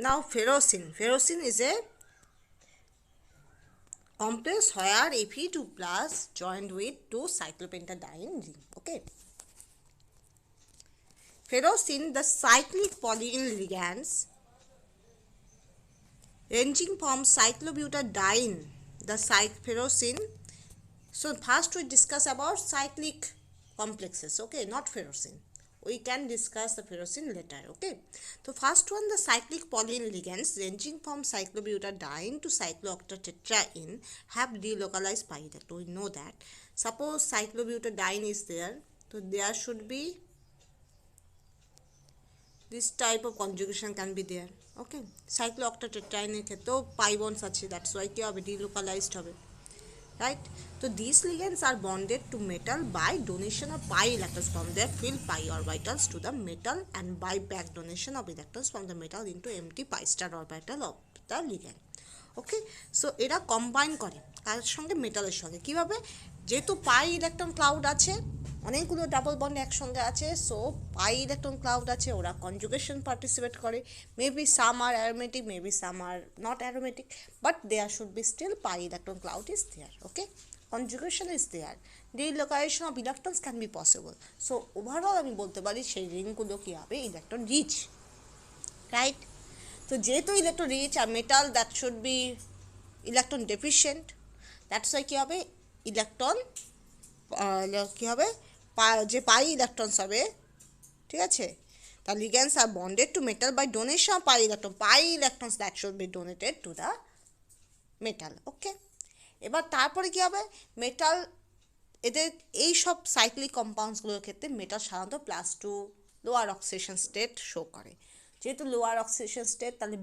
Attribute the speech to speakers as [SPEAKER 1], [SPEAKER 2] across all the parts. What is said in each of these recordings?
[SPEAKER 1] Now ferrocene. Ferrocene is a complex where Fe2 plus joined with two cyclopentadiene ring. Okay. Ferrocene, the cyclic polyene ligands ranging from cyclobutadiene, the ferrocene. So first we discuss about cyclic complexes, okay, not ferrocene. We can discuss the ferrocene later, okay. So first one, the cyclic polyene ligands ranging from cyclobutadiene to cyclooctatetraene have delocalized pi electron. We know that. Suppose cyclobutadiene is there, so there should be this type of conjugation can be there, okay. cyclooctatetraene এর ক্ষেত্রেও pi bonds আছে, that's why কি হবে, delocalized হবে, right? So these ligands are bonded to metal by donation of pi electrons from their filled pi orbitals to the metal and by back donation of electrons from the metal into empty pi star orbital of the ligand. Okay, so এরা combine করে কার সঙ্গে, মেটালের সঙ্গে। কীভাবে? যেহেতু পাই electron cloud আছে, অনেকগুলো double bond একসঙ্গে আছে, সো পাই ইলেকট্রন ক্লাউড আছে, ওরা কনজুগেশন পার্টিসিপেট করে। Maybe some are aromatic, maybe some are not aromatic, but there should be still pi electron cloud is there, okay. conjugation is there, delocalization of electrons can be possible. So overall আমি বলতে পারি সেই রিংগুলো কী হবে, electron rich, right? তো যেহেতু electron rich আর metal that should be electron deficient, that's why কী হবে, ইলেকট্রন কী হবে, যে পাই ইলেকট্রনস হবে, ঠিক আছে, the ligands are bonded to metal by donation of pi electrons that should be donated to the metal, okay. এবার তারপরে কী হবে, মেটাল, এদের এই সব সাইক্লিক কম্পাউন্ডসগুলোর ক্ষেত্রে মেটাল সাধারণত +2 লোয়ার অক্সিডেশন স্টেট শো করে। যেহেতু লোয়ার অক্সিডেশন স্টেট, তাহলে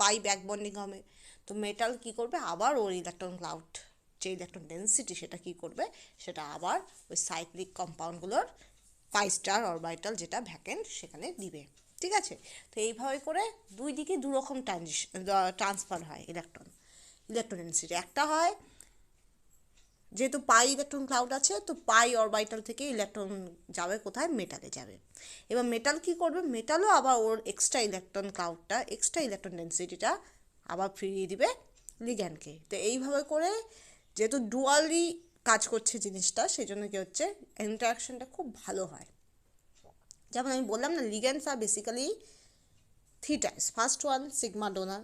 [SPEAKER 1] পাই ব্যাক বন্ডিং হবে, তো মেটাল কী করবে, আবার ওর ইলেকট্রন ক্লাউড যে ইলেকট্রন ডেন্সিটি সেটা কী করবে, সেটা আবার ওই সাইক্লিক কম্পাউন্ডগুলোর পাই স্টার অরবিটাল যেটা ভ্যাকেন্ট সেখানে দিবে, ঠিক আছে। তো এইভাবে করে দুই দিকে দুরকম ট্রান্সফার হয় ইলেকট্রন ডেন্সিটি। একটা হয় যেহেতু পাই ইলেকট্রন ক্লাউড আছে, তো পাই অরবিটাল থেকে ইলেকট্রন যাবে কোথায়, মেটালে যাবে। এবার মেটাল কি করবে, মেটালও আবার ওর এক্সট্রা ইলেকট্রন ক্লাউডটা, এক্সট্রা ইলেকট্রন ডেন্সিটিটা আবার ফিরিয়ে দিবে লিগ্যান্ডকে। তো এইভাবে করে যেহেতু ডুয়ালি কাজ করছে জিনিসটা, সেই জন্য কী হচ্ছে, ইন্টারাকশনটা খুব ভালো হয়। যেমন আমি বললাম না, লিগ্যান্ডস আর basically 3 types. First one sigma donor,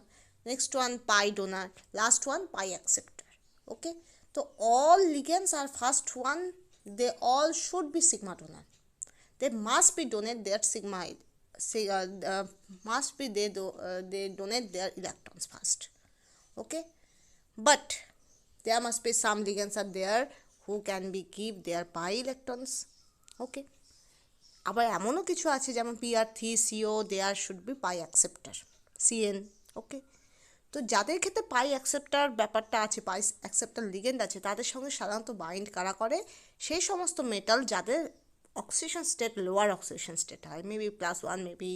[SPEAKER 1] next one pi donor, last one pi acceptor, okay. So all ligands are first one, they all should be sigma donor, they must be donate their sigma, must be they donate their electrons first, okay. But there must be some ligands are there who can be give their pi electrons, okay. আবার এমনও কিছু আছে যেমন PR3CO, there should be pi acceptor, CN, okay. তো যাদের ক্ষেত্রে পাই acceptor ব্যাপারটা আছে, পাই অ্যাকসেপ্টার লিগেন্ড আছে, তাদের সঙ্গে সাধারণত বাইন্ড কারা করে, সেই সমস্ত মেটাল যাদের oxidation state lower oxidation state হয়, মেবি +1, মেবি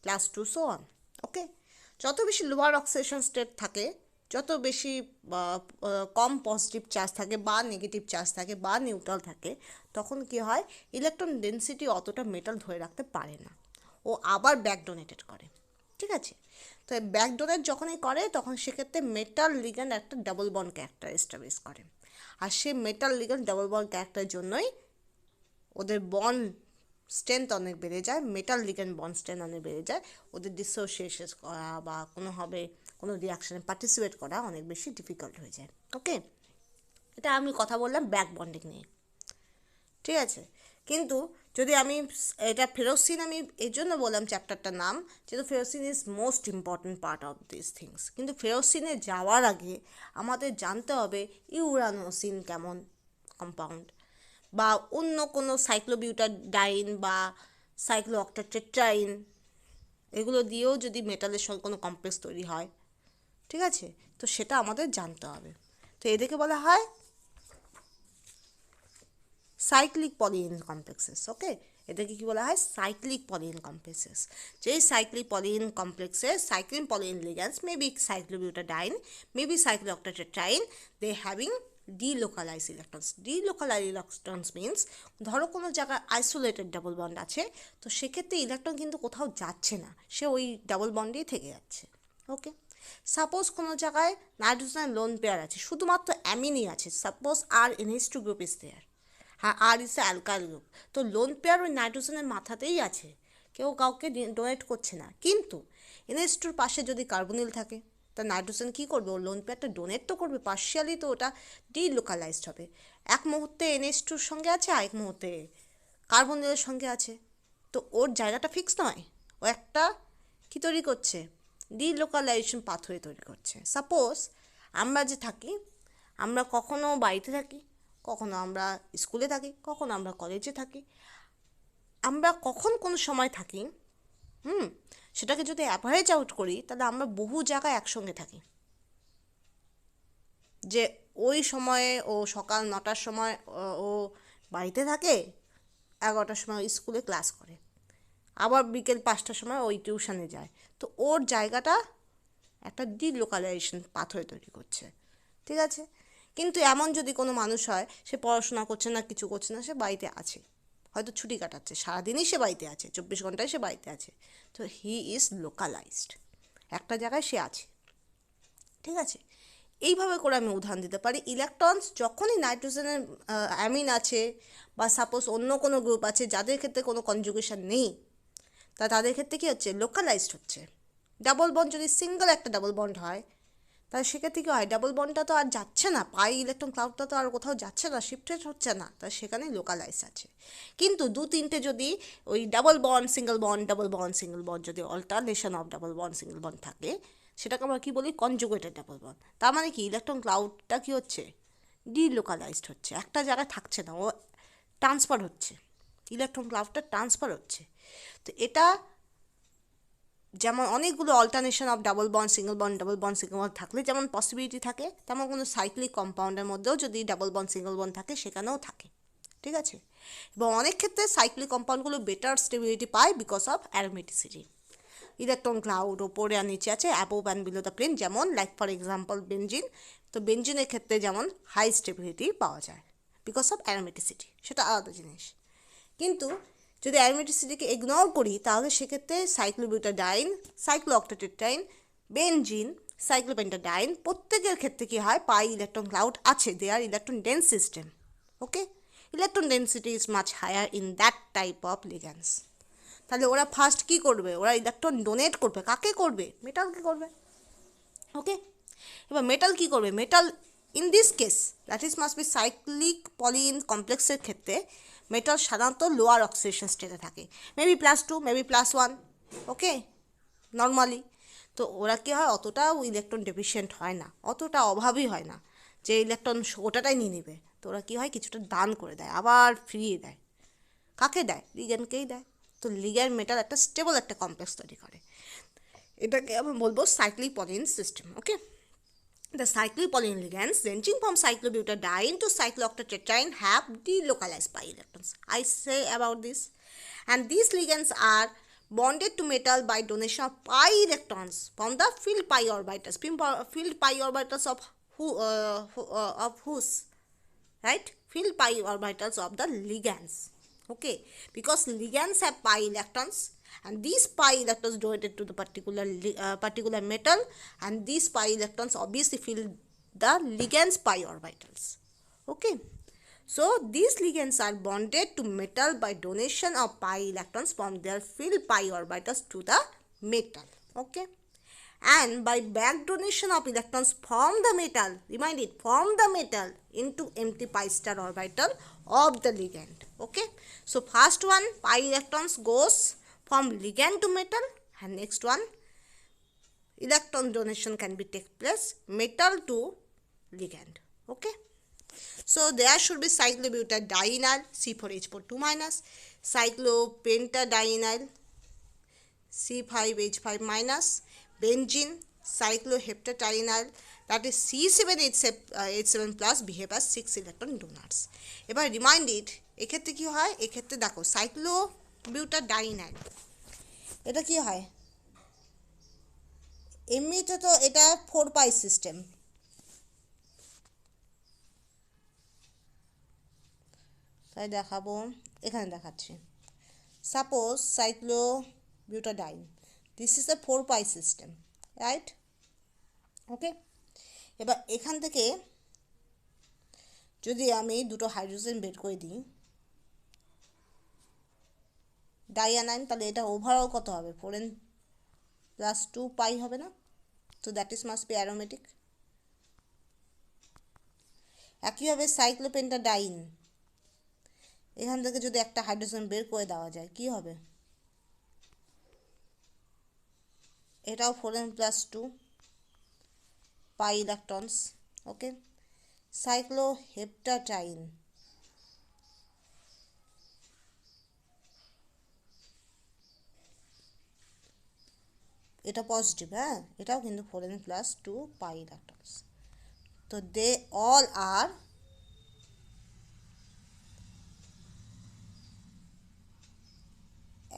[SPEAKER 1] +2, সো অন, ওকে। যত বেশি লোয়ার অক্সিডেশন স্টেট থাকে, যত বেশি কম পজিটিভ চার্জ থাকে বা নেগেটিভ চার্জ থাকে বা নিউট্রাল থাকে, তখন কি হয়, ইলেকট্রন ডেন্সিটি অতটা মেটাল ধরে রাখতে পারে না, ও আবার ব্যাক ডোনেটেড করে, ঠিক আছে। তো ব্যাক ডোনেট যখনই করে, তখন সেক্ষেত্রে মেটাল লিগ্যান্ড একটা ডাবল বন্ড ক্যারেক্টার এস্টাবলিশ করে, আর সেই মেটাল লিগ্যান্ড ডাবল বন্ড ক্যারেক্টারের জন্যই ওদের বন্ড স্ট্রেংথ অনেক বেড়ে যায়, মেটাল লিগ্যান্ড বন্ড স্ট্রেংথ অনেক বেড়ে যায়, ওদের ডিসোসিয়েশন করা বা কোনো রিয়াকশানে পার্টিসিপেট করা অনেক বেশি ডিফিকাল্ট হয়ে যায়, ওকে। এটা আমি কথা বললাম ব্যাক বন্ডিং নিয়ে, ঠিক আছে। কিন্তু যদি আমি এটা ফেরোসিন, আমি এই জন্য বললাম চ্যাপ্টারটার নাম, যেহেতু ferrocene is most important part of this things. কিন্তু ফেরোসিনে যাওয়ার আগে আমাদের জানতে হবে ইউরানোসিন কেমন কম্পাউন্ড, বা অন্য কোনো সাইক্লোবিউটাডাইন বা সাইক্লোঅক্টাটেট্রাইন, এগুলো দিয়েও যদি মেটালের সঙ্গে কোনো কমপ্লেক্স তৈরি হয়, ঠিক আছে, তো সেটা আমাদের জানতে হবে। তো এদেরকে বলা হয় সাইক্লিক পলিয়েন কমপ্লেক্সেস, ওকে। এদেরকে কী বলা হয়, সাইক্লিক পলিয়েন কমপ্লেক্সেস। যেই cyclic polyene complexes, cyclic polyene ligands, maybe cyclobutadiene, maybe cyclooctatetraene, they having delocalized electrons. Delocalized electrons means ধরো কোনো জায়গায় আইসোলেটেড ডাবল বন্ড আছে, তো সেক্ষেত্রে ইলেকট্রন কিন্তু কোথাও যাচ্ছে না, সে ওই ডাবল বন্ডেই থেকে যাচ্ছে। ওকে, সাপোজ কোনো জায়গায় নাইট্রোজেন লোন পেয়ার আছে, শুধুমাত্র অ্যামিনই আছে, suppose R NH2 group is there, হ্যাঁ R is a alkyl group, তো লোন পেয়ার ওই নাইট্রোজেনের মাথাতেই আছে, কেউ কাউকে ডোনেট করছে না। কিন্তু NH2-র পাশে যদি কার্বনিল থাকে, তা নাইট্রোজেন কী করবে, ওর লোন পেয়ারটা ডোনেট তো করবে পার্শিয়ালি, তো ওটা ডিলোকালাইজড হবে। এক মুহূর্তে NH2-র সঙ্গে আছে, আর এক মুহূর্তে কার্বনিলের সঙ্গে আছে, তো ওর জায়গাটা ফিক্স নয়, ও একটা কী তৈরি করছে, ডিলোকালাইজেশন পাথওয়ে তৈরি করছে। সাপোজ আমরা যে থাকি, আমরা কখনো বাড়িতে থাকি, কখনো আমরা স্কুলে থাকি, কখনো আমরা কলেজে থাকি, আমরা কখন কোনো সময় থাকি, সেটাকে যদি অ্যাভারেজ আউট করি, তাহলে আমরা বহু জায়গায় একসঙ্গে থাকি। যে ওই সময়ে ও সকাল 9টার সময় ও বাড়িতে থাকে, 11টার সময় স্কুলে ক্লাস করে, আবার বিকেল 5টার সময় ওই টিউশনে যায়, তো ওর জায়গাটা একটা ডিলোকালাইজেশন পাথওয়ে তৈরি করছে, ঠিক আছে। কিন্তু এমন যদি কোনো মানুষ হয়, সে পড়াশোনা করছে না, কিছু করছে না, সে বাড়িতে আছে, হয়তো ছুটি কাটাচ্ছে, সারাদিনই সে বাড়িতে আছে, 24 ঘন্টায় সে বাড়িতে আছে, তো হি ইজ লোকালাইজড, একটা জায়গায় সে আছে, ঠিক আছে। এইভাবে করে আমি উদাহরণ দিতে পারি। ইলেকট্রনস যখনই নাইট্রোজেনের অ্যামিন আছে, বা সাপোজ অন্য কোনো গ্রুপ আছে যাদের ক্ষেত্রে কোনো কনজুগেশন নেই, তা তাদের ক্ষেত্রে কী হচ্ছে, লোকালাইজড হচ্ছে। ডাবল বন্ড যদি সিঙ্গেল একটা ডাবল বন্ড হয়, তাহলে সেক্ষেত্রে কী হয়, ডাবল বন্ডটা তো আর যাচ্ছে না, পাই ইলেকট্রন ক্লাউডটা তো আর কোথাও যাচ্ছে না, শিফটেড হচ্ছে না, তা সেখানেই লোকালাইজ আছে। কিন্তু 2-3টে যদি ওই double bond single bond double bond single bond যদি alternation of double bond single bond থাকে, সেটাকে আমরা কী বলি, কনজুগেটেড ডাবল বন্ড। তার মানে কি, ইলেকট্রন ক্লাউডটা কী হচ্ছে, ডিলোকালাইজড হচ্ছে, একটা জায়গায় থাকছে না, ও ট্রান্সফার হচ্ছে, ইলেকট্রন ক্লাউডটা ট্রান্সফার হচ্ছে। তো এটা যেমন অনেকগুলো alternation of double bond single bond double bond single bond থাকলে যেমন পসিবিলিটি থাকে, তেমন কোনো সাইক্লিক কম্পাউন্ডের মধ্যেও যদি ডাবল বন্ড সিঙ্গেল বন্ড থাকে, সেখানেও থাকে, ঠিক আছে। এবং অনেক ক্ষেত্রে সাইক্লিক কম্পাউন্ডগুলো বেটার স্টেবিলিটি পায় because of aromaticity. Electron cloud ওপরে আর নিচে আছে, above and below the plane, যেমন লাইক ফর এক্সাম্পল বেনজিন, তো বেনজিনের ক্ষেত্রে যেমন হাই স্টেবিলিটি পাওয়া যায় বিকজ অফ অ্যারোমেটিসিটি, সেটা আলাদা জিনিস। কিন্তু যদি অ্যারোমেটিসিটিকে ইগনোর করি, তাহলে সেক্ষেত্রে সাইক্লোবিউটাডাইন, সাইক্লোঅক্টাটেট্রাইন, বেনজিন, সাইক্লোপেন্টাডাইন প্রত্যেকের ক্ষেত্রে কী হয়, পাই ইলেকট্রন ক্লাউড আছে, they are electron dense system. Okay, electron density is much higher in that type of ligands. তাহলে ওরা ফার্স্ট কী করবে, ওরা ইলেকট্রন ডোনেট করবে, কাকে করবে, মেটালকে করবে। ওকে, এবার মেটাল কী করবে, metal in this case that is must be cyclic polyene কমপ্লেক্সের ক্ষেত্রে মেটাল সাধারণত লোয়ার অক্সিডেশন স্টেটে থাকে, মেবি +2 মেবি +1, ওকে নর্মালি। তো ওরা কী হয়, অতটাও ইলেকট্রন ডেফিশিয়েন্ট হয় না, অতটা অভাবই হয় না যে ইলেকট্রন ওটাটাই নিয়ে নেবে। তো ওরা কী হয়, কিছুটা দান করে দেয়, আবার ফিরিয়ে দেয়, কাকে দেয়, লিগ্যান্ডকেই দেয়। তো লিগ্যান্ড মেটাল একটা স্টেবল একটা কমপ্লেক্স তৈরি করে, এটাকে আমি বলবো cyclic polyene system. Okay, the cyclic polyene ligands ranging from cyclobutadiene to cyclooctatetraene have delocalized pi electrons. I say about this, and these ligands are bonded to metal by donation of pi electrons from the filled pi orbitals. Filled pi orbitals of whose, right? Filled pi orbitals of the ligands. Okay, because ligands have pi electrons, and these pi electrons donated to the particular metal, and these pi electrons obviously fill the ligand's pi orbitals. Okay, so these ligands are bonded to metal by donation of pi electrons from their filled pi orbitals to the metal. Okay, and by back donation of electrons from the metal, remind it, from the metal into empty pi star orbital of the ligand. Okay, so first one, pi electrons goes from ligand to metal, and next one, electron donation can be take place metal to ligand. Okay, so there should be cyclobutadienyl C4H4 2-, cyclopentadienyl C5H5-, benzene, cycloheptatienyl, that is C7H7 behave as 6 electron donors. এবার remind ইট, এক্ষেত্রে কী হয়, এক্ষেত্রে দেখো সাইক্লোবিউটাডাইনাইল, এটা কী হয়, এমনিতে তো এটা 4 পাই সিস্টেম, তাই দেখাবো, এখানে দেখাচ্ছি। Suppose cyclobutadiene, this is a 4 pi system, right? Okay, এবার এখান থেকে যদি আমি দুটো হাইড্রোজেন বের করে দিই ডাইঅ্যানাইন, তাহলে এটা ওভারঅল কত হবে? 4n+2 পাই হবে না? তো that is must be aromatic. একইভাবে সাইক্লোপেন্টাডাইন, এখান থেকে যদি একটা হাইড্রোজেন বের করে দেওয়া যায় কি হবে? এটাও 4n+2 পাই ইলেকট্রনস। ওকে, সাইক্লোহেপ্টাটাইন, এটা পজিটিভ, হ্যাঁ, এটাও কিন্তু 4n+2 পাই ইলেকট্রনস। তো they all are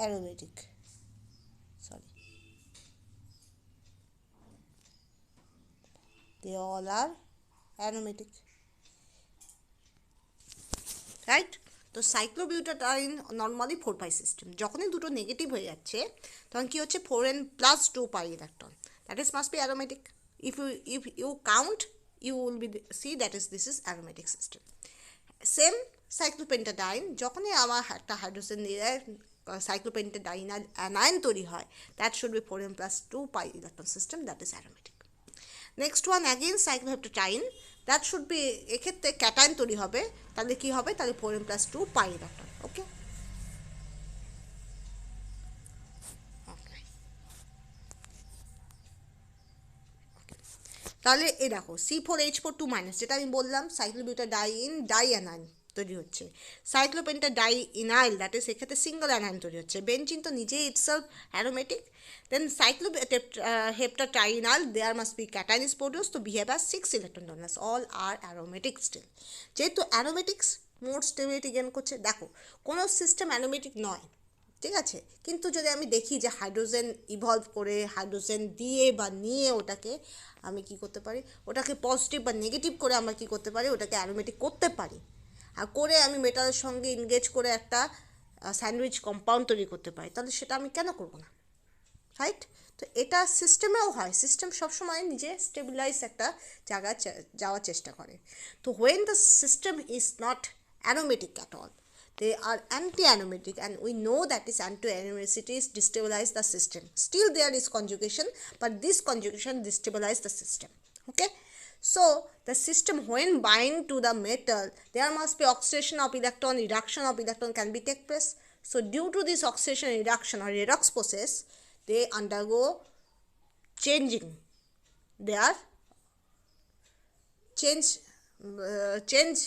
[SPEAKER 1] aromatic, sorry, they all are aromatic, রাইট? তো সাইক্লোবিউটাডাইন নর্মালি 4 পাই সিস্টেম, যখনই দুটো নেগেটিভ হয়ে যাচ্ছে তখন কি হচ্ছে? 4n+2 pi electron, that is must be aromatic. If you count, you will be see that is this is aromatic system. Same cyclopentadiene, যখনই আমার একটা হাইড্রোজেন দিয়ে সাইক্লোপেন্টাডাইন অ্যানায়ন তৈরি হয়, that should be 4n+2 pi electron system, that is aromatic. Next one again cycloheptatriene, that should be, এক্ষেত্রে cation তৈরি হবে, তাহলে কি হবে? তাহলে 4n+2 পাই ইলেকট্রন। ওকে, তাহলে এ দেখো C4H4 2-, যেটা আমি বললাম সাইক্লোবিউটাডাইন ডাইঅ্যানাইন তৈরি হচ্ছে, সাইক্লোপেন্টাডাইইনাইল, দ্যাট ইজ এক্ষেত্রে সিঙ্গল অ্যানাইন তৈরি হচ্ছে। বেনজিন তো নিজেই itself aromatic. Then cycloheptatrienyl, there must be cation is produced to behave as 6 electron donors, all are aromatic still. যেহেতু অ্যারোমেটিক্স মোর স্টেবিলিটি গেন করছে, দেখো কোনো সিস্টেম অ্যারোমেটিক নয়, ঠিক আছে, কিন্তু যদি আমি দেখি যে হাইড্রোজেন ইভলভ করে হাইড্রোজেন দিয়ে বা নিয়ে ওটাকে আমি কি করতে পারি, ওটাকে পজিটিভ বা নেগেটিভ করে আমরা কি করতে পারি, ওটাকে অ্যারোমেটিক করতে পারি, আর করে আমি মেটালের সঙ্গে ইনগেজ করে একটা স্যান্ডউইচ কম্পাউন্ড তৈরি করতে পারি, তাহলে সেটা আমি কেন করবো না, রাইট? তো এটা সিস্টেমেও হয়, সিস্টেম সবসময় নিজে স্টেবিলাইজ একটা জায়গায় যাওয়ার চেষ্টা করে। তো when the system is not aromatic at all, they are anti-aromatic, and we know that is anti-aromaticity destabilize the system. Still there is conjugation, but this conjugation destabilize the system. Okay, so the system when bind to the metal, there must be oxidation of electron, reduction of electron can be take place. So due to this oxidation, reduction or redox process, they undergo changing their change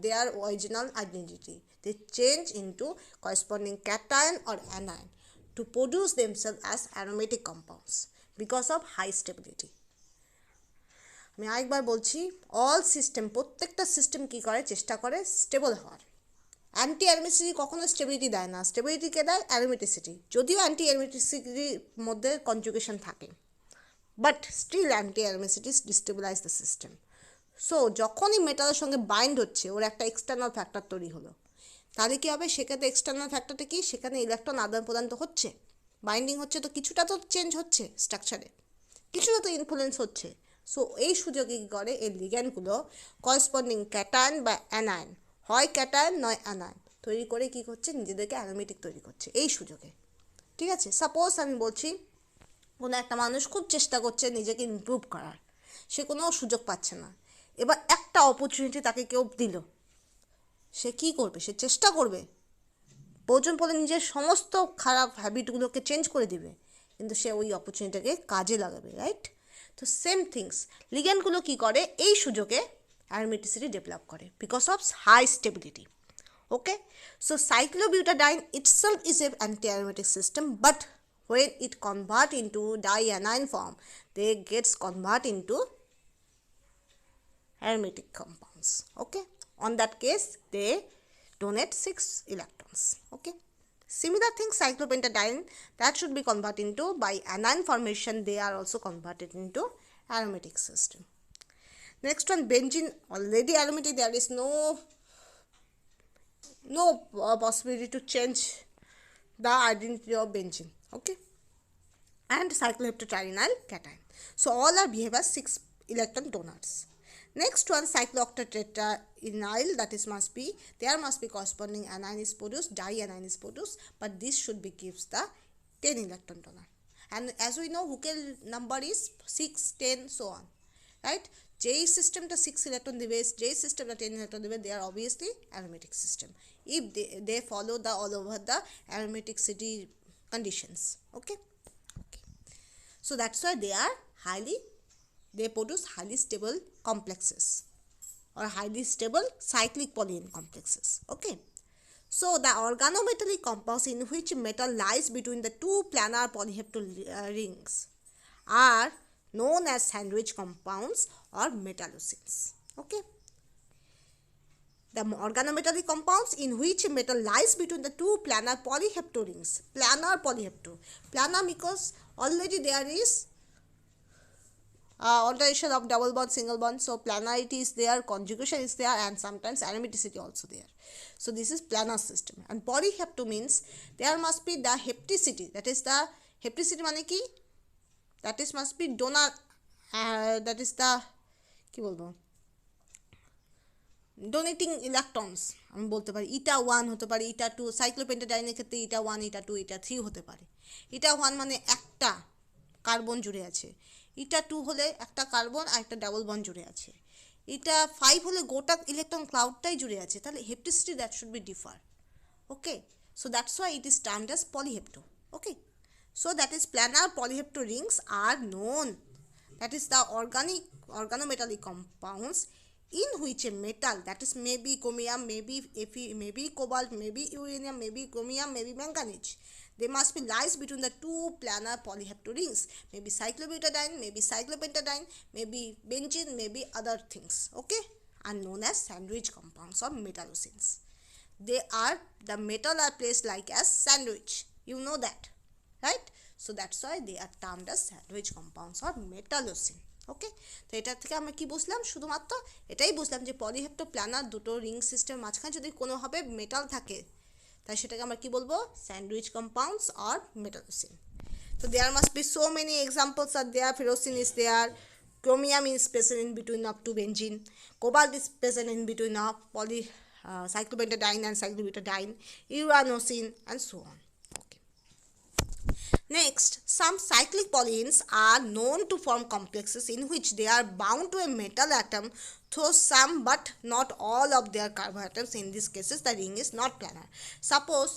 [SPEAKER 1] their original identity. They change into corresponding cation or anion to produce themselves as aromatic compounds because of high stability. আমি আরেকবার বলছি, all system, প্রত্যেকটা system কী করে, চেষ্টা করে stable হওয়ার। Anti aromaticity কখনো stability দেয় না, স্টেবিলিটিকে দেয় অ্যারোমেটিসিটি, যদিও অ্যান্টি অ্যারোমেটিসিটির মধ্যে কনজুগেশন থাকে, but still anti aromaticity destabilize the system. So যখনই মেটালের সঙ্গে বাইন্ড হচ্ছে, ওর একটা এক্সটার্নাল ফ্যাক্টর তৈরি হলো, তাহলে কী হবে? সেক্ষেত্রে এক্সটার্নাল ফ্যাক্টরটা কি, সেখানে ইলেকট্রন আদান প্রদান তো হচ্ছে, বাইন্ডিং হচ্ছে, তো কিছুটা তো চেঞ্জ হচ্ছে স্ট্রাকচারে, কিছুটা তো ইনফ্লুয়েন্স হচ্ছে। সো এই সুযোগে কী করে, এই লিগ্যান্ডগুলো করেসপন্ডিং ক্যাটায়ন বা অ্যানায়ন, হয় ক্যাটায়ন নয় অ্যানায়ন তৈরি করে কী করছে, নিজেদেরকে অ্যারোমেটিক তৈরি করছে এই সুযোগে। ঠিক আছে, সাপোজ আমি বলছি কোনো একটা মানুষ খুব চেষ্টা করছে নিজেকে ইমপ্রুভ করার, সে কোনো সুযোগ পাচ্ছে না, এবার একটা অপরচুনিটি তাকে কেউ দিল, সে কী করবে? সে চেষ্টা করবে, প্রয়োজন পড়লে নিজের সমস্ত খারাপ হ্যাবিটগুলোকে চেঞ্জ করে দিবে, কিন্তু সে ওই অপরচুনিটিটাকে কাজে লাগাবে, রাইট? তো সেম থিংস, লিগ্যান্ডগুলো কী করে, এই সুযোগে অ্যারোমেটিসিটি ডেভেলপ করে because of high stability. Okay, so cyclobutadiene itself is an anti-aromatic system, but when it convert into dianion form, they gets convert into aromatic compounds. Okay, on that case they donate 6 electrons. Okay, similar thing cyclopentadiene, that should be converted into, by anion formation they are also converted into aromatic system. Next one, benzene, already aromatic, there is no no possibility to change the identity of benzene. Okay, and cycloheptatadinyl cation. So all are behave as 6 electron donors. Next one, cyclooctatetraenyl, that is must be, there must be corresponding anion is produced, dianion is produced, but this should be gives the 10 electron donor. And as we know, Huckel number is 6, 10, so on, right? J system the 6 electron device, J system the 10 electron device, they are obviously aromatic system. If they follow the all over the aromaticity conditions, okay. So that's why they produce highly stable complexes or highly stable cyclic polyene complexes. Okay. So the organometallic compounds in which metal lies between the two planar polyheptal rings are known as sandwich compounds or metallocene. Okay. The organometallic compounds in which metal lies between the two planar polyheptal rings. Planar polyheptal. Planar because already there is alternation of double bond, single bond. So planarity is there, conjugation is there, and sometimes aromaticity also there. So this is planar system. And polyhepto means there must be the hepticity. That is the hepticity mane ki? That is must be donor. That is the ki bolbo? Donating electrons আমি বলতে পারি ইটা 1 হতে পারে ইটা 2 সাইক্লোপেন্টাডাইনের ক্ষেত্রে ইটা 1 ইটা 2 ইটা 3 হতে পারে ইটা 1 মানে একটা কার্বন জুড়ে আছে ইটা 2 হলে একটা কার্বন আর একটা ডাবল বন্ড জুড়ে আছে ইটা 5 হলে গোটা ইলেকট্রন ক্লাউডটাই জুড়ে আছে তাহলে hapticity that should be differ okay so that's why it is termed as polyhepto okay so that is planar polyhepto rings are known that is the organometallic compounds in which a metal that is maybe chromium, maybe Fe, maybe cobalt, maybe uranium, maybe chromium, maybe manganese. They must be lies between the two planar polyhepto rings. Maybe cyclobutadiene, maybe cyclopentadiene, maybe benzene, maybe other things. Okay, are known as sandwich compounds or metallocenes. They are the metal are placed like as sandwich. You know that, right? So that's why they are termed as sandwich compounds or metallocene. ওকে তো এটা থেকে আমরা কি বুঝলাম শুধুমাত্র এটাই বুঝলাম যে পলিহেপ্টো প্ল্যানার দুটো রিং সিস্টেম মাঝখানে যদি কোনোভাবে মেটাল থাকে তাই সেটাকে আমরা কি বলবো স্যান্ডউইচ কম্পাউন্ডস অর মেটালোসিন তো there must be so many examples are there ferrocene is there chromium is present in between of two benzene cobalt is present in between of cyclopentadiene and cyclobutadiene uranocene and so on. Next, some cyclic polyenes are known to form complexes in which they are bound to a metal atom through some but not all of their carbon atoms. In these cases, the ring is not planar. Suppose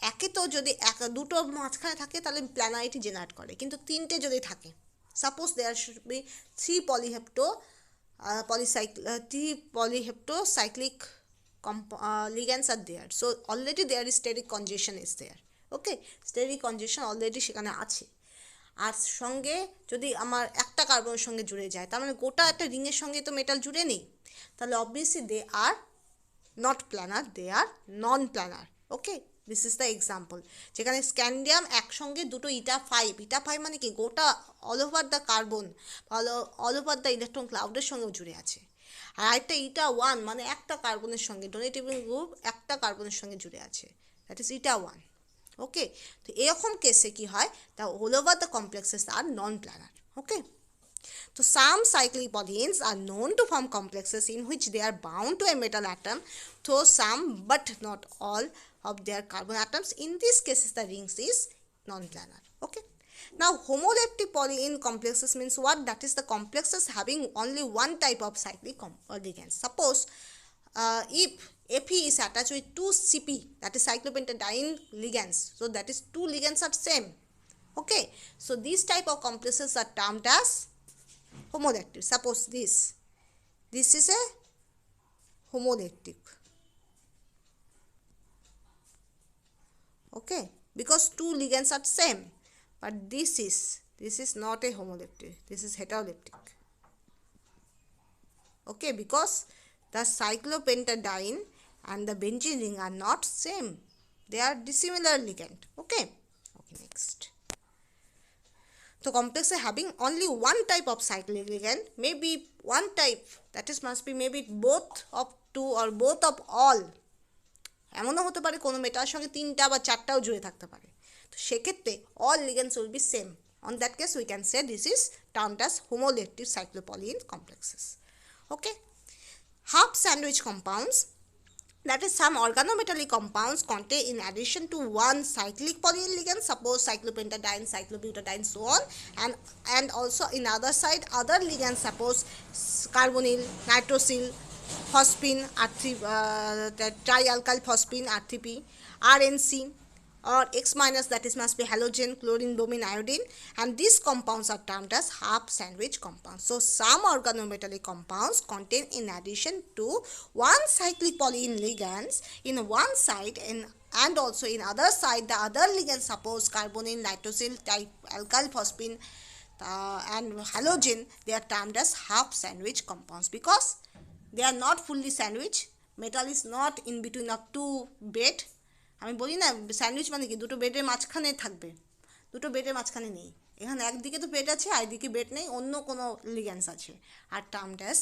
[SPEAKER 1] একে তো যদি দুটো মাঝখানে থাকে তাহলে প্ল্যানারিটি generate করে কিন্তু তিনটে যদি থাকে suppose there should be three polyhepto cyclic ligands are there. So already there is steric conjugation is there. Okay steric conjunction already সেখানে আছে আর সঙ্গে যদি আমার একটা কার্বনের সঙ্গে জুড়ে যায় তার মানে গোটা একটা রিংয়ের সঙ্গে তো মেটাল জুড়ে নেই তাহলে obviously they are not planar they are non planar okay this is the example যেখানে স্ক্যান্ডিয়াম একসঙ্গে দুটো ইটা 5 মানে কি গোটা all over the carbon all over the electron ক্লাউডের সঙ্গেও জুড়ে আছে আর একটা ইটা 1 মানে একটা কার্বনের সঙ্গে ডোনেটিভ গ্রুপ একটা কার্বনের সঙ্গে জুড়ে আছে দ্যাট ইজ ইটা 1 okay তো এরকম কেসে কি হয় the all over the complexes are non planar okay so some cyclic polyenes are known to form complexes in which they are bound to a metal atom through some but not all of their carbon atoms in these cases the rings is non planar okay now homoleptic polyene complexes means what that is the complexes having only one type of cyclic ligands suppose if Fe is attached with two Cp that is cyclopentadiene ligands so that is two ligands are same okay so these type of complexes are termed as homoleptic suppose this is a homoleptic okay because two ligands are same but this is not a homoleptic this is heteroleptic okay because the cyclopentadiene and the benzene ring are not same they are dissimilar ligand okay next so complex having only one type of cyclic ligand maybe one type that is must be maybe both of two or both of all এমনও হতে পারে কোনো মেটালের সঙ্গে 3টা বা 4টাও জুড়ে থাকতে পারে। তো সেক্ষেত্রে all ligands will be same. On that case we can say this is termed as homoreactive cyclopolyene complexes. Okay, half sandwich compounds, that is some organometallic compounds contain in addition to one cyclic polyene ligand, suppose cyclopentadiene, cyclobutadiene, so on, and also in other side other ligands, suppose carbonyl, nitrosyl, phosphine, trialkyl phosphine, R3P, RNC, or X minus, that is must be halogen, chlorine, bromine, iodine, and these compounds are termed as half sandwich compounds. So some organometallic compounds contain in addition to one cyclic polyene ligands in one side and also in other side the other ligands, suppose carbonyl, nitrosyl, alkyl phosphine, and halogen, they are termed as half sandwich compounds because they are not fully sandwich. Metal is not in between of two bed. আমি বলি না sandwich মানে কি দুটো বেডের মাঝখানে থাকবে, দুটো বেডের মাঝখানে নেই, এখানে একদিকে তো বেড আছে আর একদিকে বেড নেই, অন্য কোনো লিগ্যান্ডস আছে, are termed as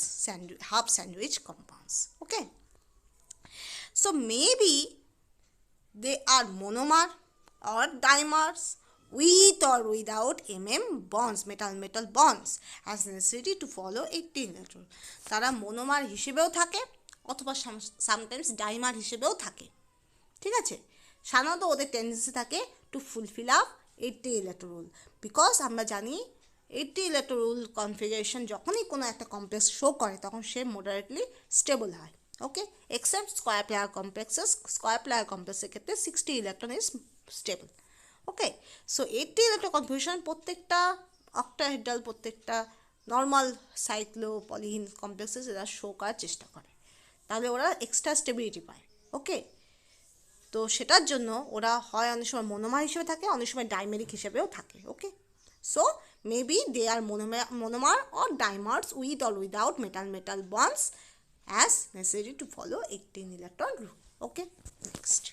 [SPEAKER 1] half sandwich compounds. Okay, so maybe they are monomer or dimers with or without bonds, metal bonds as necessary to follow 18 electron. তারা মোনোমার হিসেবেও থাকে অথবা সামটাইমস ডাইমার হিসেবেও থাকে। ঠিক আছে, সাধারণত ওদের টেন্ডেন্সি থাকে two fulfil up 80 electron rule, because আমরা জানি 80 ইলেকট্রন রুল কনফিগারেশন যখনই কোনো একটা কমপ্লেক্স শো করে তখন সে মডারেটলি স্টেবল হয়। Okay, except square planar complexes, square planar কমপ্লেক্সের ক্ষেত্রে 60 electron is stable. Okay, so 80 electron configuration প্রত্যেকটা অক্টাহেড্রাল, প্রত্যেকটা নর্মাল সাইক্লোপলিন কমপ্লেক্সেস এরা শো করার চেষ্টা করে, তাহলে ওরা এক্সট্রা স্টেবিলিটি পায়। ওকে, তো সেটার জন্য ওরা হয় অনেক সময় মোনোমার হিসেবে থাকে, অনেক সময় ডাইমেরিক হিসেবেও থাকে। Okay, so maybe they are monomer or dimers with or without metal bonds as necessary to follow 18 electron rule. Okay, next.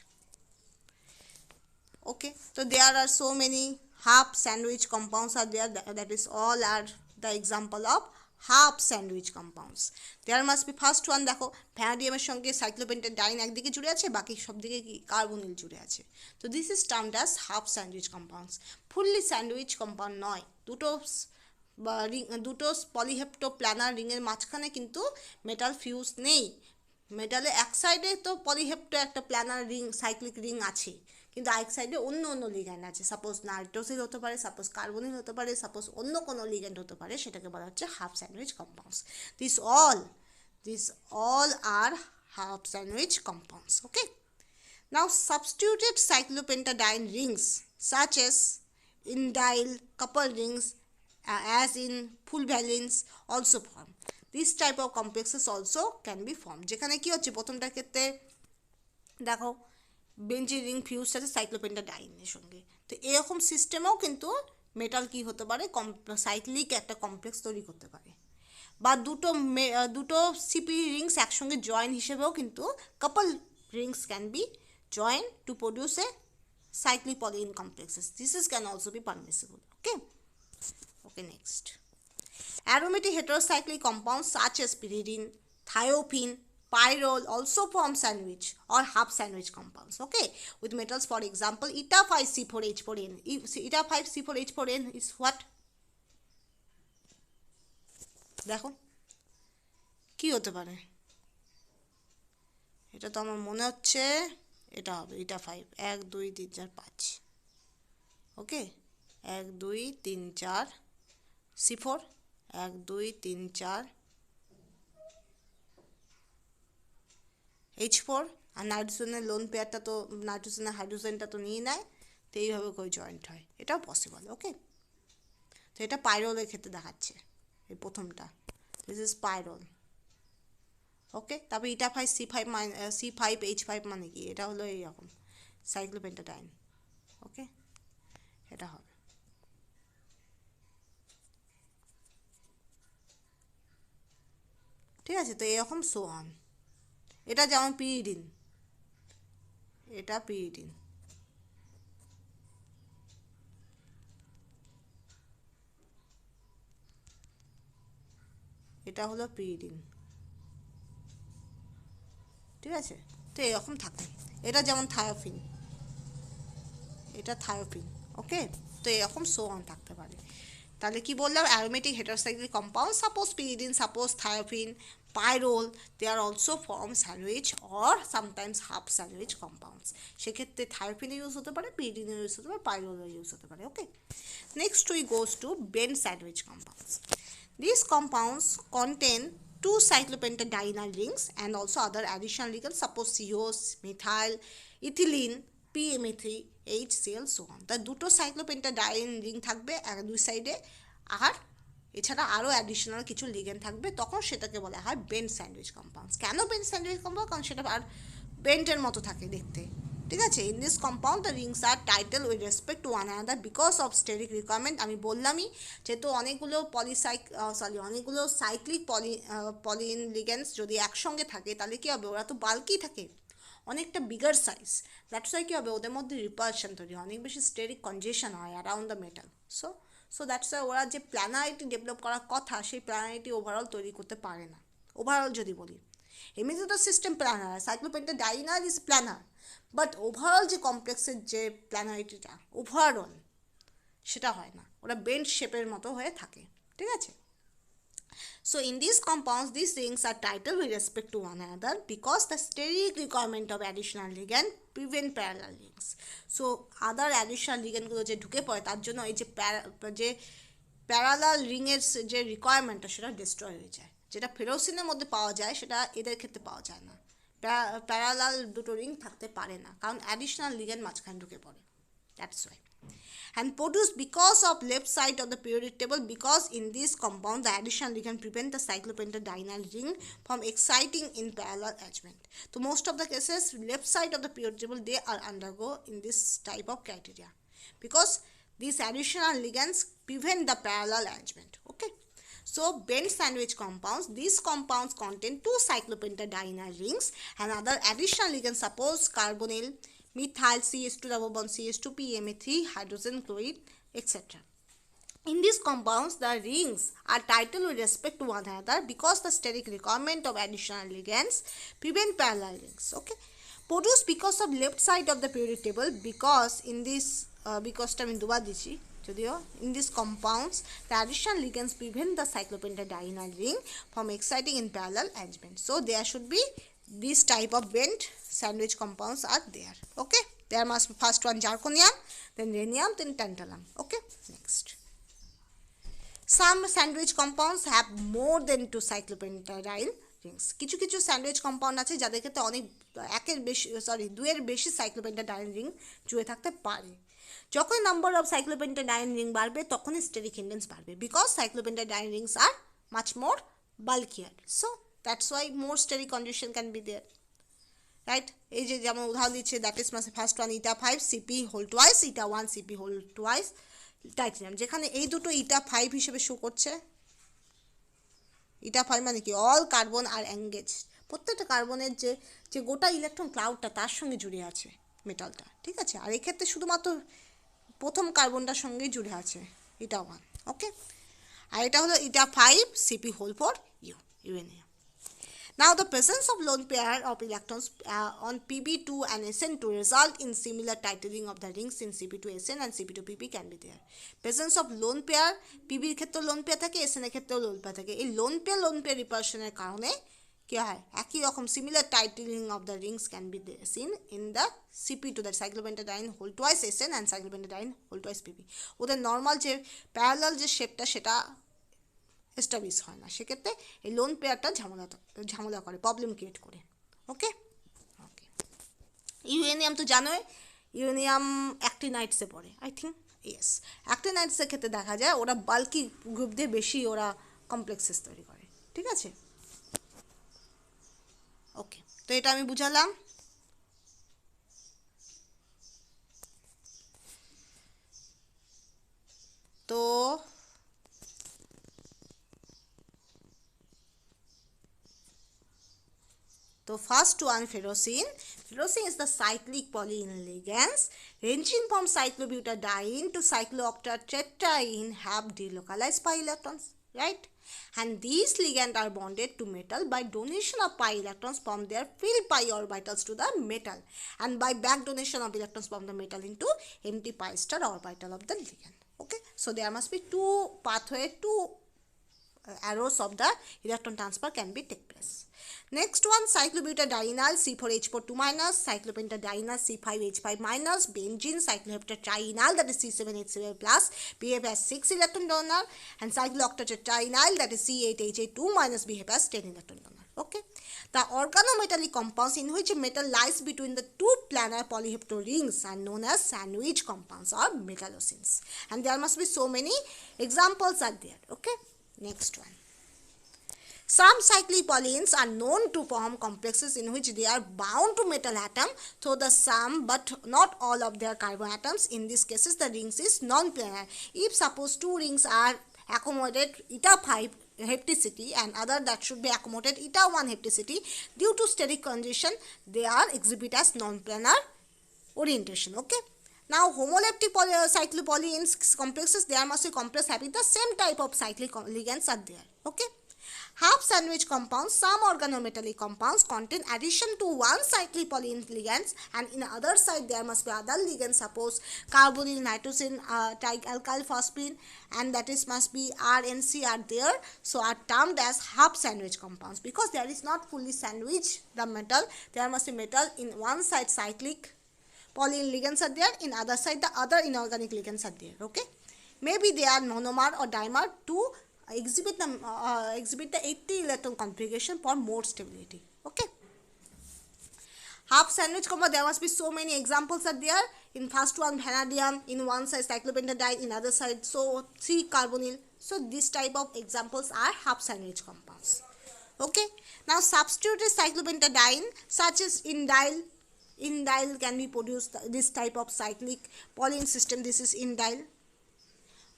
[SPEAKER 1] Okay, so there are so many half sandwich compounds are there, that is all are the example of half sandwich compounds. There must be first one, দেখো ভ্যানাডিয়ামের সঙ্গে সাইক্লোপেন্টাডিন একদিকে জুড়ে আছে, বাকি সব দিকে কি carbonyl জুড়ে আছে। তো this is termed as half sandwich compounds. Fully sandwich compound নয়, দুটো পলিহেপ্টো প্ল্যানার রিংয়ের মাঝখানে কিন্তু মেটাল ফিউজ নেই। মেটালে এক সাইডে তো পলিহেপ্টো একটা প্ল্যানার রিং, সাইক্লিক রিং আছে, কিন্তু আরেক সাইডে অন্য অন্য লিগ্যান্ড আছে, সাপোজ নাইট্রোসিল হতে পারে, সাপোজ কার্বনিল হতে পারে, সাপোজ অন্য কোনো লিগ্যান্ড হতে পারে, সেটাকে বলা হচ্ছে half sandwich compounds. This all are half sandwich compounds. Okay, now substituted cyclopentadiene rings such as indyl couple rings as in full valence also form. This type of complexes also can be formed, যেখানে কি হচ্ছে প্রথমটার ক্ষেত্রে দেখো benzene ring fused আছে সাইক্লোপেন্টাডাইনের সঙ্গে, তো এরকম সিস্টেমেও কিন্তু মেটাল কি হতে পারে, সাইক্লিক একটা কমপ্লেক্স তৈরি করতে পারে, বা দুটো সিপি রিংস একসঙ্গে জয়েন হিসেবেও কিন্তু couple rings can be join to produce a cyclic polyene complexes. This can also be permissible. Okay, next. Aromatic heterocyclic compounds such as pyridine, thiophene, pyrrole also form sandwich or half sandwich compounds. Okay, with metals, for example, eta 5C4H4n. Eta 5C4H4n is what? দেখো কি হতে পারে, এটা তো আমার মনে হচ্ছে এটা হবে এটা 5, 1 2 3 4 5। ওকে, 1 2 3 4 C4, 1 2 3 4 H4, আর নাইট্রোজেনের লোন পেয়ারটা তো নাইট্রোজেনের হাইড্রোজেনটা তো নিয়ে নেয়, তো এইভাবে করে জয়েন্ট হয়, এটাও পসিবল। ওকে, তো এটা পাইরোলের ক্ষেত্রে দেখাচ্ছে, এই প্রথমটা দিস ইজ পাইরোল। ওকে, তারপর ইটা 5C5H5 মানে কি, এটা হলো এইরকম সাইক্লোপেন্টাডাইন। ওকে, এটা হবে। ঠিক আছে, তো এরকম সো অন। এটা যেমন পিরিডিন, এটা পিরিডিন, এটা হলো পিরিডিন। ঠিক ঠিক আছে? তো এরকম থাকে, এটা যেমন থায়োফিন, এটা থায়োফিন, ওকে? তো এরকম সো অন থাকতে পারে। তাহলে কি বললাম, aromatic heterocyclic compound, suppose pyridine, suppose thiophene, pyrrole, they are also form sandwich or sometimes half sandwich compounds. সেক্ষেত্রে থায়োফিনও ইউজ হতে পারে, পিরিডিনও ইউজ হতে পারে, পাইরোলও ইউজ হতে পারে, okay? Next we goes to bent sandwich compounds. These compounds contain two cyclopentadienyl rings and also other additional ligands, suppose COs, methyl, ethylene, PMA3, HCl, so on. তার দুটো সাইক্লোপেন্টাডাইন রিং থাকবে দুই সাইডে, আর এছাড়া আরও অ্যাডিশনাল কিছু লিগেন্ড থাকবে, তখন সেটাকে বলা হয় বেন্ড স্যান্ডউইচ কম্পাউন্ডস। কেন বেন্ড স্যান্ডউইচ কম্পাউন্ড? কারণ সেটা আর বেন্টের মতো থাকে দেখতে, ঠিক আছে? In this compound the rings are tilted with respect to one another because of steric requirement. আমি বললামই যেহেতু অনেকগুলো অনেকগুলো সাইক্লিক পলিন লিগেন্ডস যদি একসঙ্গে থাকে তাহলে কী হবে, ওরা তো বাল্কি থাকে, অনেকটা বিগার সাইজ, দ্যাটস ওয়াই কী হবে, ওদের মধ্যে রিপালশন তৈরি হয়, অনেক বেশি স্টেরিক কনজেশন হয় around the metal. So that's Y ওরা যে প্ল্যানারিটি ডেভেলপ করার কথা সেই প্ল্যানারিটি ওভারঅল তৈরি করতে পারে না। ওভারঅল যদি বলি, এমনিতে তো system planar, cyclopentadienyl is planar, but overall যে কমপ্লেক্সের যে প্ল্যানারিটিটা ওভারঅল সেটা হয় না, ওরা বেন্ড শেপের মতো হয়ে থাকে, ঠিক আছে? So in these compounds, these rings are titled with respect to one another because the steric requirement of additional ligand prevent parallel rings. So other additional ligand গুলো যে ঢুকে পড়ে তার জন্য এই যে প্যারালাল রিংয়ের যে রিকোয়ারমেন্টটা সেটা ডিস্ট্রয় হয়ে যায়, যেটা ফেরোসিনের মধ্যে পাওয়া যায় সেটা এদের ক্ষেত্রে পাওয়া যায় না। প্যারালাল দুটো রিং থাকতে পারে না কারণ অ্যাডিশনাল লিগ্যান্ড মাঝখানে ঢুকে পড়ে, that's why. And produced because of left side of the periodic table, because in this compound the additional ligand prevent the cyclopentadienyl ring from exciting in parallel arrangement. So most of the cases left side of the periodic table they are undergo in this type of criteria because these additional ligands prevent the parallel arrangement, okay? So bent sandwich compounds, these compounds contain two cyclopentadienyl rings and other additional ligands, suppose carbonyl, methyl, CH2 double bond CH2, PMA3, hydrogen chloride, etc. In these compounds the rings are titled with respect to one another because the steric requirement of additional ligands prevent parallel rings, okay? Produced because of left side of the periodic table, because in this because আমি দুবার দিচ্ছি যদিও, in these compounds the additional ligands prevent the cyclopentadienyl ring from exciting in parallel arrangement. So there should be this type of bent sandwich compounds are there, okay? There must be first one zirconium, then rhenium, then tantalum, okay? Next, some sandwich compounds have more than two cyclopentadienyl rings. কিছু কিছু sandwich compound আছে যাদের ক্ষেত্রে অনেক দুইয়ের বেশি সাইক্লোপেন্টাডাইন ring জুড়ে থাকতে পারে। যখন নাম্বার অফ সাইক্লোপেন্টাডাইন রিং বাড়বে তখনই স্টেরিক ইন্ডেন্স বাড়বে because cyclopentadiene rings are much more bulkier, so that's why more steric condition can be there, right? এই যে যেমন উদাহরণ দিচ্ছে, that is must first one eta 5 CP whole twice, eta 1 CP whole twice titanium, যেখানে এই দুটো eta 5 হিসেবে show করছে। ইটা 5 মানে কি, অল কার্বন আর এঙ্গেজ, প্রত্যেকটা কার্বনের যে গোটা ইলেকট্রন ক্লাউডটা তার সঙ্গে জুড়ে আছে মেটালটা, ঠিক আছে? আর এক্ষেত্রে শুধুমাত্র প্রথম কার্বনটার সঙ্গেই জুড়ে আছে ইটা 1, ওকে? আর এটা হলো eta 5 CP hole for uranium. Now the presence of lone pair of electrons on Pb2 and Sn2 result in similar titling of the rings in Cp2Sn and Cp2Pp can be there. Presence of lone pair, Pb এর ক্ষেত্রে lone pair থাকে, Sn এর ক্ষেত্রেও lone pair থাকে। এই lone pair repulsionএর কারণে কি হয়, একই রকম similar titling of the rings can be seen in the Cp2, that cyclopentadiene whole twice Sn and cyclopentadiene whole twice Pp. ওদের নর্মাল যে প্যারালাল যে শেপটা সেটা এস্টাবলিশ হয় না, সেক্ষেত্রে এই লোন পেয়ারটা ঝামেলা করে, প্রবলেম ক্রিয়েট করে, ওকে? ওকে, ইউরেনিয়াম তো জানোই, ইউরেনিয়াম অ্যাক্টিনাইটসে পড়ে, আই থিঙ্ক, ইয়েস। অ্যাক্টিনাইটসের ক্ষেত্রে দেখা যায় ওরা বাল্কি গ্রুপ দিয়ে বেশি ওরা কমপ্লেক্সেস তৈরি করে, ঠিক আছে? ওকে, তো এটা আমি বুঝালাম। So first one, ferrocene. Ferrocene is the cyclic polyene ligands ranging from cyclobutadiene to cyclooctatetraene have delocalized pi electrons. right? And these ligands are bonded to metal by donation of pi electrons from their filled pi orbitals to the metal, and by back donation of electrons from the metal into empty pi star orbital of the ligand. Okay, so there must be two pathway, two arrows of the electron transfer can be take place. Next one, cyclobutadienyl C4H42 minus, cyclopentadienyl C5H5 minus, benzene cycloheptatidienyl that is C7H7 plus, behave as 6 electron donor, and cyclooctatadienyl that is C8H2 minus behave as 10 electron donor. Okay, the organometallic compounds in which a metal lies between the two planar polyhepto rings are known as sandwich compounds or metallocenes, and there must be so many examples are there. Okay, next one. Some cyclic polyenes are known to form complexes in which they are bound to metal atom through the sum but not all of their carbon atoms. In these cases, the rings is non-planar. If suppose two rings are accommodated eta 5 hapticity and other that should be accommodated eta 1 hapticity, due to steric condition, they are exhibit as non-planar orientation. Okay. Now, homoleptic cyclopolyenes complexes, there must be complex having the same type of cyclic ligands are there. Okay. Half sandwich compounds, some organometallic compounds contain addition to one cyclic polyene ligands, and in the other side there must be other ligands, suppose carbonyl, nitrogen, alkyl phosphine, and that is must be R and C are there, so are termed as half sandwich compounds, because there is not fully sandwich the metal, there must be metal in one side cyclic polyene ligands are there, in other side the other inorganic ligands are there. Okay, maybe they are monomer or dimer to exhibit the 80 electron configuration for more stability. Okay, half sandwich compound, there must be so many examples are there. In first one vanadium, in one side cyclopentadiene, in other side so 3 carbonyl. So this type of examples are half sandwich compounds. Okay, now substituted cyclopentadiene such as indyl can be produced, this type of cyclic polyene system, this is indyl.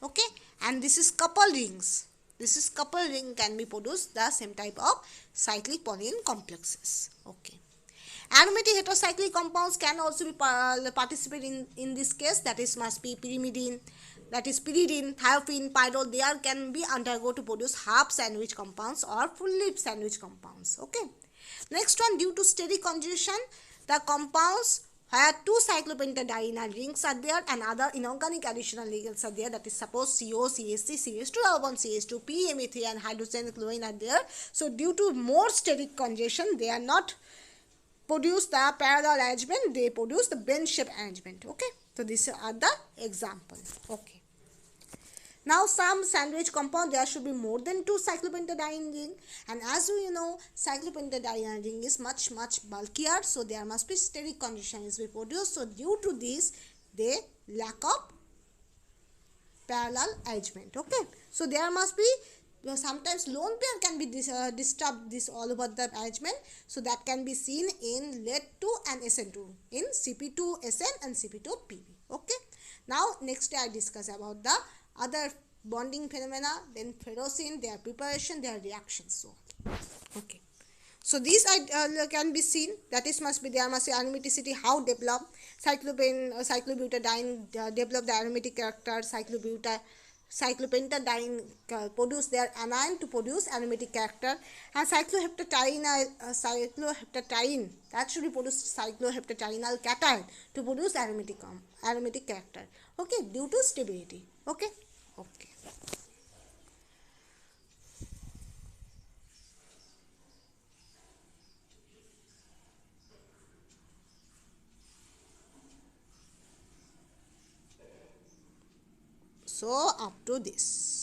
[SPEAKER 1] Okay, and this is couple rings. This is couple ring can be produced the same type of cyclic polyene complexes. Okay. Aromatic heterocyclic compounds can also be participate in this case, that is must be pyrimidine, that is pyridine, thiophene, pyrrole, they are can be undergo to produce half sandwich compounds or fully sandwich compounds. Okay. Next one, due to steric conjugation, the compounds where two cyclopentadiene rings are there and other inorganic additional ligands are there, that is suppose CO, CH3, CH2, carbon CH2, PME3 and hydrogen chlorine are there. So due to more steric conjugation, they are not produce the parallel arrangement, they produce the bench shape arrangement. Okay, so these are the examples. Okay. Now some sandwich compound, there should be more than 2 cyclopentadiene ring, and as we know, cyclopentadiene ring is much bulkier, so there must be steric condition is be produced. So due to this, they lack of parallel arrangement. Okay, so there must be sometimes lone pair can be disturbed this all over the arrangement, so that can be seen in lead-2 and SN2 in Cp2SN and Cp2Pb. Okay, now next I discuss about the other bonding phenomena, then ferrocene, their preparation, their reactions. So okay, so these can be seen, that is must be there must be aromaticity, how develop cyclobutadiene develop the aromatic character, cyclopentadiene produce their anion to produce aromatic character, and cycloheptatadiene that should be produced cycloheptatadienal cation to produce aromatic character. Okay, due to stability. Okay. Okay. So up to this.